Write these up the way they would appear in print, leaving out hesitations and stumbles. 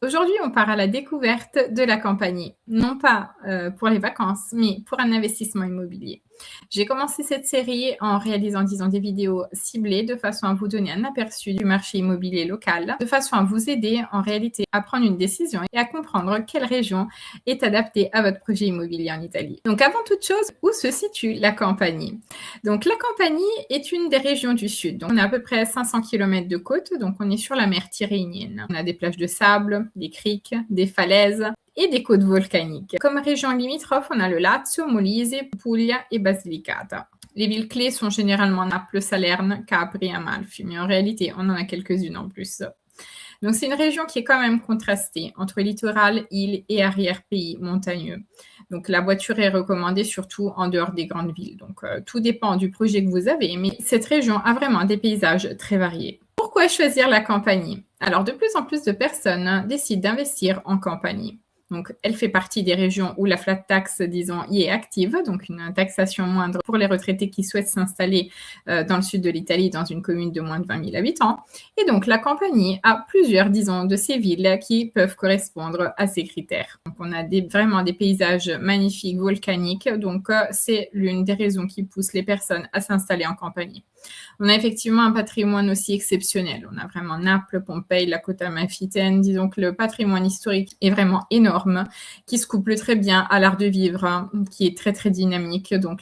Aujourd'hui, on part à la découverte de la Campanie, non pas pour les vacances, mais pour un investissement immobilier. J'ai commencé cette série en réalisant, disons, des vidéos ciblées de façon à vous donner un aperçu du marché immobilier local, de façon à vous aider en réalité à prendre une décision et à comprendre quelle région est adaptée à votre projet immobilier en Italie. Donc avant toute chose, où se situe la Campanie? Donc la Campanie est une des régions du sud. Donc, on a à peu près 500 km de côte, donc on est sur la mer Tyrrhénienne. On a des plages de sable, des criques, des falaises et des côtes volcaniques. Comme région limitrophe, on a le Lazio, Molise, Puglia et Basilicata. Les villes clés sont généralement Naples, Salerne, Capri et Amalfi, mais en réalité, on en a quelques-unes en plus. Donc c'est une région qui est quand même contrastée entre littoral, île et arrière-pays montagneux. Donc la voiture est recommandée surtout en dehors des grandes villes. Donc tout dépend du projet que vous avez, mais cette région a vraiment des paysages très variés. Pourquoi choisir la Campanie? Alors de plus en plus de personnes décident d'investir en Campanie. Donc, elle fait partie des régions où la flat tax, disons, y est active, donc une taxation moindre pour les retraités qui souhaitent s'installer dans le sud de l'Italie, dans une commune de moins de 20 000 habitants. Et donc, la Campanie a plusieurs, disons, de ces villes qui peuvent correspondre à ces critères. Donc, on a vraiment des paysages magnifiques, volcaniques. Donc, c'est l'une des raisons qui poussent les personnes à s'installer en Campanie. On a effectivement un patrimoine aussi exceptionnel. On a vraiment Naples, Pompéi, la côte amalfitaine. Disons que le patrimoine historique est vraiment énorme, qui se couple très bien à l'art de vivre, hein, qui est très, très dynamique. Donc,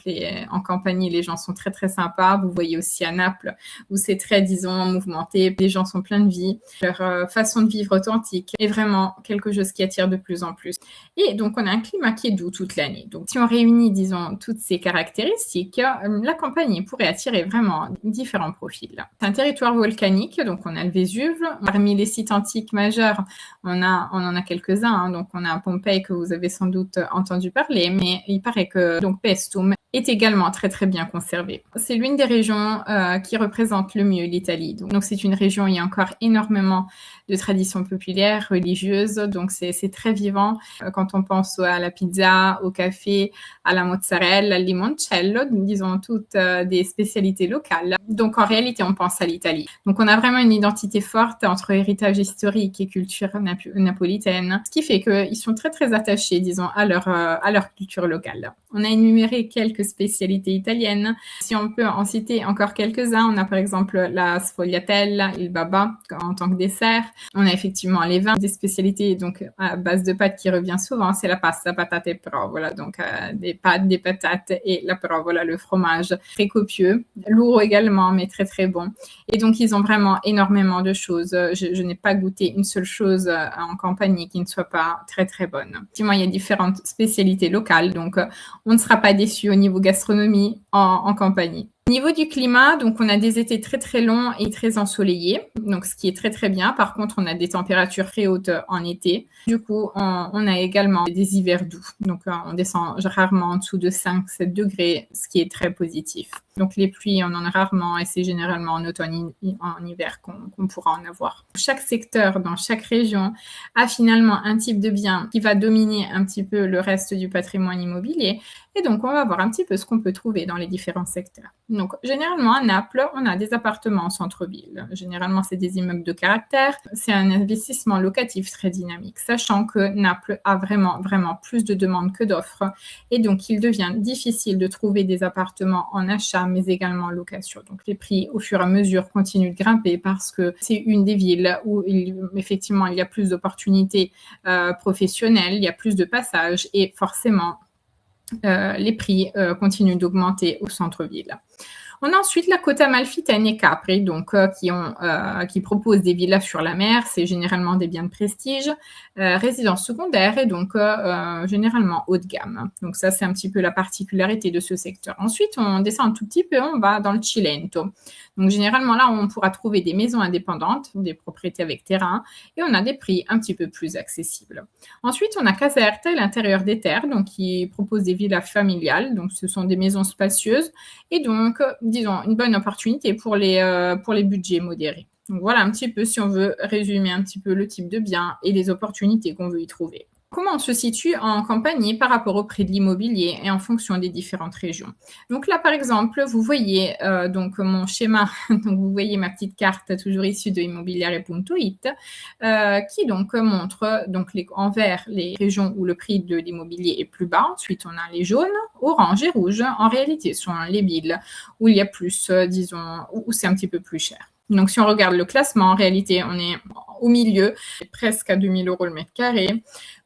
en Campanie, les gens sont très, très sympas. Vous voyez aussi à Naples, où c'est très, disons, mouvementé. Les gens sont pleins de vie. Leur façon de vivre authentique est vraiment quelque chose qui attire de plus en plus. Et donc, on a un climat qui est doux toute l'année. Donc, si on réunit, disons, toutes ces caractéristiques, la Campanie pourrait attirer vraiment différents profils. C'est un territoire volcanique, donc on a le Vésuve. Parmi les sites antiques majeurs, on en a quelques-uns. Hein. Donc on a Pompéi que vous avez sans doute entendu parler, mais il paraît que donc Paestum est également très très bien conservé. C'est l'une des régions qui représente le mieux l'Italie. Donc c'est une région où il y a encore énormément de traditions populaires, religieuses, donc c'est très vivant. Quand on pense à la pizza, au café, à la mozzarella, al limoncello, disons toutes des spécialités locales. Donc en réalité, on pense à l'Italie. Donc on a vraiment une identité forte entre héritage historique et culture napolitaine, ce qui fait qu'ils sont très très attachés, disons, à leur culture locale. On a énuméré quelques spécialités italiennes. Si on peut en citer encore quelques-uns, on a par exemple la sfogliatella, il baba en tant que dessert. On a effectivement les vins, des spécialités donc à base de pâtes qui revient souvent, c'est la pasta, patate et provola, donc des pâtes, des patates et la provola, le fromage très copieux, lourd également, mais très très bon. Et donc ils ont vraiment énormément de choses. Je n'ai pas goûté une seule chose en Campanie qui ne soit pas très très bonne. Effectivement, il y a différentes spécialités locales, donc on ne sera pas déçu au niveau gastronomie en Campanie. Au niveau du climat, donc on a des étés très très longs et très ensoleillés, donc ce qui est très très bien. Par contre, on a des températures très hautes en été. Du coup, on a également des hivers doux. Donc on descend rarement en dessous de 5-7 degrés, ce qui est très positif. Donc les pluies, on en a rarement et c'est généralement en automne et en hiver qu'on pourra en avoir. Chaque secteur dans chaque région a finalement un type de bien qui va dominer un petit peu le reste du patrimoine immobilier. Et donc, on va voir un petit peu ce qu'on peut trouver dans les différents secteurs. Donc, généralement, à Naples, on a des appartements en centre-ville. Généralement, c'est des immeubles de caractère. C'est un investissement locatif très dynamique, sachant que Naples a vraiment, vraiment plus de demandes que d'offres. Et donc, il devient difficile de trouver des appartements en achat, mais également en location. Donc, les prix, au fur et à mesure, continuent de grimper parce que c'est une des villes où, effectivement, il y a plus d'opportunités professionnelles, il y a plus de passages et forcément, les prix continuent d'augmenter au centre-ville. On a ensuite la côte amalfitaine et Capri, donc qui proposent des villas sur la mer. C'est généralement des biens de prestige, résidences secondaires et donc généralement haut de gamme. Donc ça, c'est un petit peu la particularité de ce secteur. Ensuite, on descend un tout petit peu, on va dans le Cilento. Donc généralement là, on pourra trouver des maisons indépendantes, des propriétés avec terrain, et on a des prix un petit peu plus accessibles. Ensuite, on a Caserta, l'intérieur des terres, donc qui propose des villas familiales. Donc ce sont des maisons spacieuses et donc disons, une bonne opportunité pour les budgets modérés. Donc voilà un petit peu si on veut résumer un petit peu le type de bien et les opportunités qu'on veut y trouver. Comment on se situe en campagne par rapport au prix de l'immobilier et en fonction des différentes régions? Donc là, par exemple, vous voyez, donc mon schéma, donc vous voyez ma petite carte toujours issue de Immobiliare.it, qui donc montre donc en vert les régions où le prix de l'immobilier est plus bas. Ensuite, on a les jaunes, orange et rouge. En réalité, ce sont les villes où il y a plus, disons, où c'est un petit peu plus cher. Donc, si on regarde le classement, en réalité, on est au milieu, presque à 2 000 € le mètre carré.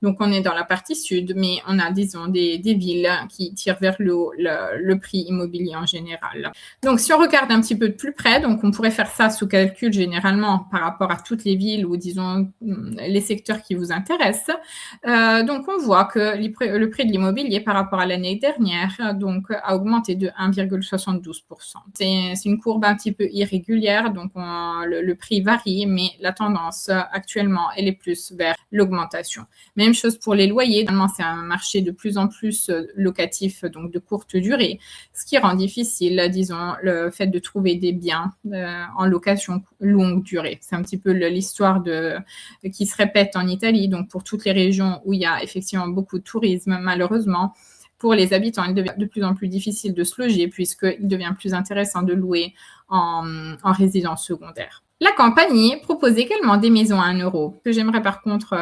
Donc, on est dans la partie sud, mais on a, disons, des villes qui tirent vers le haut le prix immobilier en général. Donc, si on regarde un petit peu de plus près, donc on pourrait faire ça sous calcul généralement par rapport à toutes les villes ou, disons, les secteurs qui vous intéressent. Donc, on voit que le prix de l'immobilier par rapport à l'année dernière donc, a augmenté de 1,72%. C'est une courbe un petit peu irrégulière, donc le prix varie, mais la tendance actuellement, elle est plus vers l'augmentation. Même chose pour les loyers. Finalement, c'est un marché de plus en plus locatif, donc de courte durée, ce qui rend difficile, disons, le fait de trouver des biens en location longue durée. C'est un petit peu l'histoire qui se répète en Italie. Donc, pour toutes les régions où il y a effectivement beaucoup de tourisme, malheureusement, pour les habitants, il devient de plus en plus difficile de se loger puisqu'il devient plus intéressant de louer en résidence secondaire. La campagne propose également des maisons à 1 €. Ce que j'aimerais par contre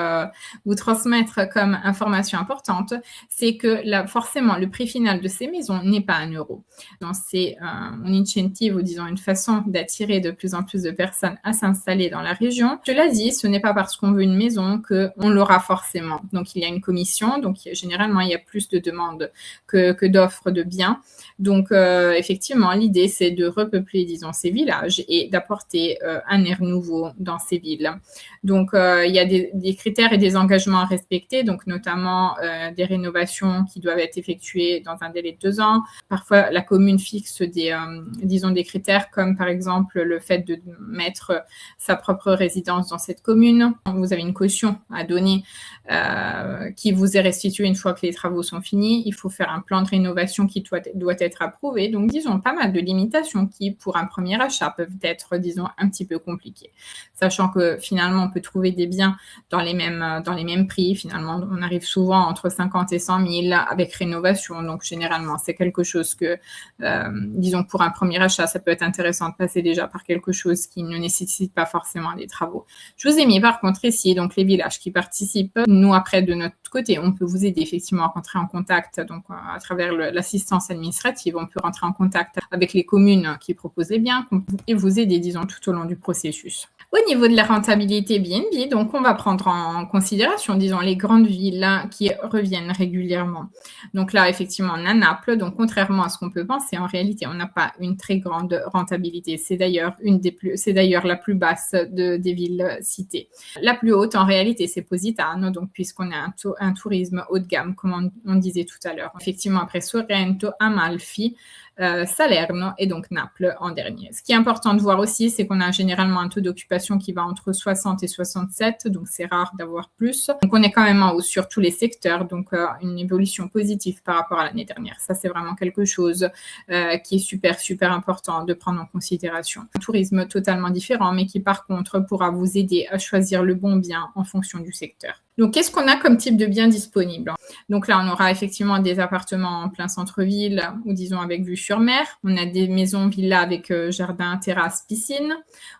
vous transmettre comme information importante, c'est que forcément, le prix final de ces maisons n'est pas 1 €. Donc, c'est un incentive ou disons une façon d'attirer de plus en plus de personnes à s'installer dans la région. Cela dit, ce n'est pas parce qu'on veut une maison qu'on l'aura forcément. Donc, il y a une commission. Donc, généralement, il y a plus de demandes que d'offres de biens. Donc, effectivement, l'idée, c'est de repeupler, disons, ces villages et d'apporter un air nouveau dans ces villes. Donc, il y a des critères et des engagements à respecter, donc notamment des rénovations qui doivent être effectuées dans un délai de 2 ans. Parfois, la commune fixe disons, des critères comme, par exemple, le fait de mettre sa propre résidence dans cette commune. Vous avez une caution à donner qui vous est restituée une fois que les travaux sont finis. Il faut faire un plan de rénovation qui doit être approuvé. Donc, disons, pas mal de limitations qui, pour un premier achat, peuvent être, disons, un petit peu compliquées. Sachant que, finalement, on peut trouver des biens dans les mêmes prix. Finalement, on arrive souvent entre 50 et 100 000 avec rénovation. Donc, généralement, c'est quelque chose que, disons, pour un premier achat, ça peut être intéressant de passer déjà par quelque chose qui ne nécessite pas forcément des travaux. Je vous ai mis, par contre, ici, donc, les villages qui participent. Nous, après, de notre côté, on peut vous aider effectivement à rentrer en contact, donc, à travers l'assistance administrative, on peut rentrer en contact avec les communes qui proposent les biens et vous aider, disons, tout au long du processus. Au niveau de la rentabilité BNB, donc on va prendre en considération, disons, les grandes villes qui reviennent régulièrement. Donc là, effectivement, on a Naples. Donc, contrairement à ce qu'on peut penser, en réalité, on n'a pas une très grande rentabilité. C'est d'ailleurs la plus basse des villes citées. La plus haute, en réalité, c'est Positano, donc puisqu'on a un tourisme haut de gamme, comme on disait tout à l'heure. Effectivement, après Sorrento, Amalfi, Salerno et donc Naples en dernier. Ce qui est important de voir aussi, c'est qu'on a généralement un taux d'occupation qui va entre 60 et 67, donc c'est rare d'avoir plus. Donc on est quand même en hausse sur tous les secteurs, donc une évolution positive par rapport à l'année dernière. Ça, c'est vraiment quelque chose qui est super, super important de prendre en considération. Un tourisme totalement différent, mais qui par contre pourra vous aider à choisir le bon bien en fonction du secteur. Donc, qu'est-ce qu'on a comme type de biens disponibles? Donc là, on aura effectivement des appartements en plein centre-ville ou disons avec vue sur mer. On a des maisons villas avec jardin, terrasse, piscine.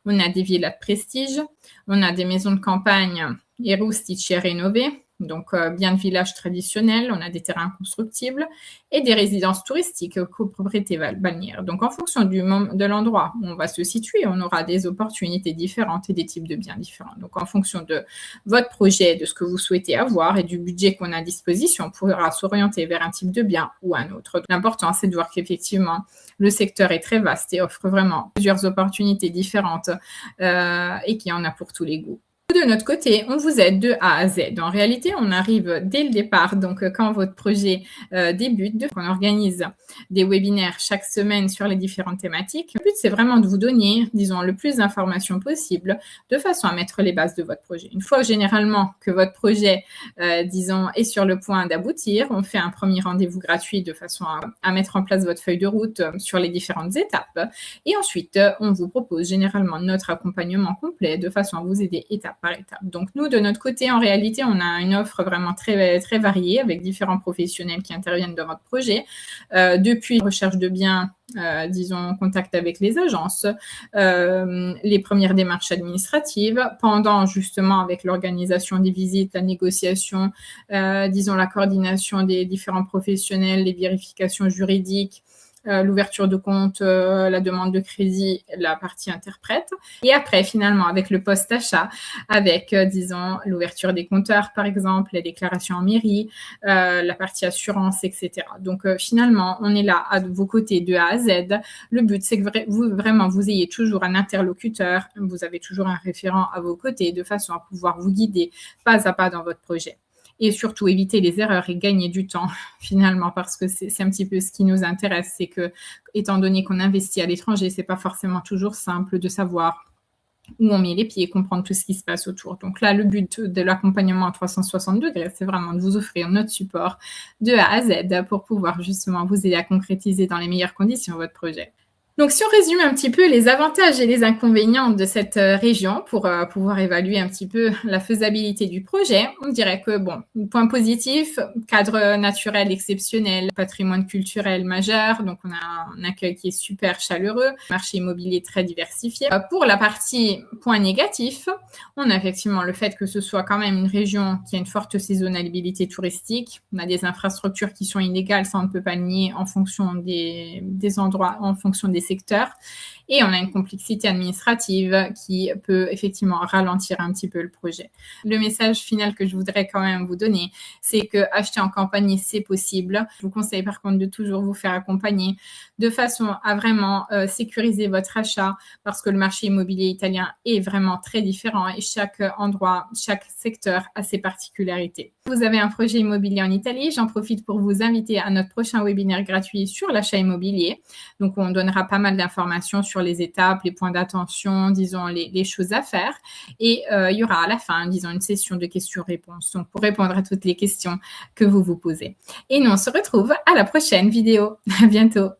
On a des villas de prestige. On a des maisons de campagne et rustici rénovées. Donc, biens de village traditionnels, on a des terrains constructibles et des résidences touristiques, copropriétés balnéaires. Donc, en fonction de l'endroit où on va se situer, on aura des opportunités différentes et des types de biens différents. Donc, en fonction de votre projet, de ce que vous souhaitez avoir et du budget qu'on a à disposition, on pourra s'orienter vers un type de bien ou un autre. L'important, c'est de voir qu'effectivement, le secteur est très vaste et offre vraiment plusieurs opportunités différentes et qu'il y en a pour tous les goûts. De notre côté, on vous aide de A à Z. En réalité, on arrive dès le départ, donc quand votre projet débute, on organise des webinaires chaque semaine sur les différentes thématiques. Le but, c'est vraiment de vous donner, disons, le plus d'informations possible de façon à mettre les bases de votre projet. Une fois généralement que votre projet, disons, est sur le point d'aboutir, on fait un premier rendez-vous gratuit de façon à mettre en place votre feuille de route sur les différentes étapes. Et ensuite, on vous propose généralement notre accompagnement complet de façon à vous aider étape par étape. Donc nous, de notre côté, en réalité, on a une offre vraiment très, très variée avec différents professionnels qui interviennent dans votre projet, depuis recherche de biens, disons, contact avec les agences, les premières démarches administratives, pendant justement avec l'organisation des visites, la négociation, disons la coordination des différents professionnels, les vérifications juridiques, l'ouverture de compte, la demande de crédit, la partie interprète. Et après, finalement, avec le post-achat, avec, disons, l'ouverture des compteurs, par exemple, les déclarations en mairie, la partie assurance, etc. Donc, finalement, on est là à vos côtés de A à Z. Le but, c'est que vous ayez toujours un interlocuteur, vous avez toujours un référent à vos côtés, de façon à pouvoir vous guider pas à pas dans votre projet. Et surtout éviter les erreurs et gagner du temps finalement, parce que c'est un petit peu ce qui nous intéresse, c'est que, étant donné qu'on investit à l'étranger, c'est pas forcément toujours simple de savoir où on met les pieds, comprendre tout ce qui se passe autour. Donc là, le but de l'accompagnement à 360 degrés, c'est vraiment de vous offrir notre support de A à Z pour pouvoir justement vous aider à concrétiser dans les meilleures conditions votre projet. Donc, si on résume un petit peu les avantages et les inconvénients de cette région pour pouvoir évaluer un petit peu la faisabilité du projet, on dirait que, bon, point positif, cadre naturel exceptionnel, patrimoine culturel majeur, donc on a un accueil qui est super chaleureux, marché immobilier très diversifié. Pour la partie point négatif, on a effectivement le fait que ce soit quand même une région qui a une forte saisonnalité touristique, on a des infrastructures qui sont inégales, ça on ne peut pas le nier, en fonction des endroits, en fonction des secteurs. Et on a une complexité administrative qui peut effectivement ralentir un petit peu le projet. Le message final que je voudrais quand même vous donner, c'est que acheter en campagne, c'est possible. Je vous conseille par contre de toujours vous faire accompagner de façon à vraiment sécuriser votre achat, parce que le marché immobilier italien est vraiment très différent et chaque endroit, chaque secteur a ses particularités. Vous avez un projet immobilier en Italie, j'en profite pour vous inviter à notre prochain webinaire gratuit sur l'achat immobilier. Donc, on donnera pas mal d'informations sur les étapes, les points d'attention, disons, les choses à faire. Et il y aura à la fin, disons, une session de questions-réponses, donc pour répondre à toutes les questions que vous vous posez. Et nous, on se retrouve à la prochaine vidéo. À bientôt.